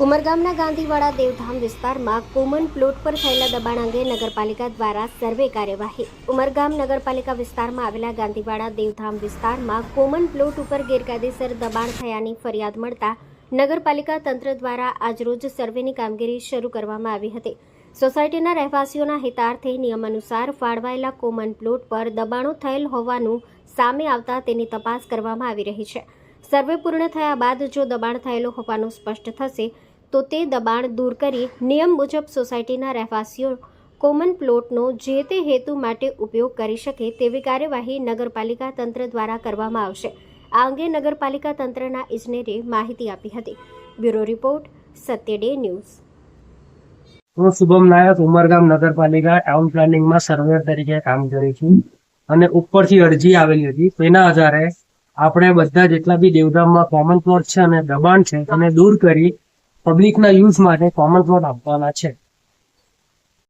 ઉમરગામના ગાંધીવાડા દેવધામ વિસ્તારમાં common plot પર થયેલા દબાણ અંગે નગરપાલિકા દ્વારા સર્વે કાર્યવાહી. ઉમરગામ નગરપાલિકા વિસ્તારમાં આવેલા ગાંધીવાડા દેવધામ વિસ્તારમાં કોમન પ્લોટ ઉપર ગેરકાયદેસર દબાણ થયાની ફરિયાદ મળતા નગરપાલિકા તંત્ર દ્વારા આજરોજ સર્વેની કામગીરી શરૂ કરવામાં આવી હતી. સોસાયટીના રહેવાસીઓના હિતાર્થે નિયમ અનુસાર ફાળવાયેલા કોમન પ્લોટ પર દબાણો થયેલ હોવાનું સામે આવતા તેની તપાસ કરવામાં આવી રહી છે. સર્વે પૂર્ણ થયા બાદ જો દબાણ થયેલું હોવાનું સ્પષ્ટ થશે તો તે દબાણ દૂર કરી નિયમ મુજબ સોસાયટીના રહેવાસીઓ કોમન પ્લોટનો જે તે હેતુ માટે ઉપયોગ કરી શકે તેવી કાર્યવાહી નગરપાલિકા તંત્ર દ્વારા કરવામાં આવશે. આ અંગે નગરપાલિકા તંત્રના ઇજનેરે માહિતી આપી હતી. બ્યુરો રિપોર્ટ, સત્ય ડે ન્યૂઝ. હું શુભમ નાયક ઉમરગામ નગરપાલિકા ટાઉન પ્લાનિંગમાં સર્વેયર તરીકે કામ કરું છું અને ઉપરથી અરજી આવેલી હતી. તેના આધારે આપણે બધા જેટલા બી દેવધામમાં કોમન પ્લોટ છે અને દબાણ છે તેને દૂર કરી પબ્લિકના યુઝ માટે કોમન પ્લોટ આપવાના છે.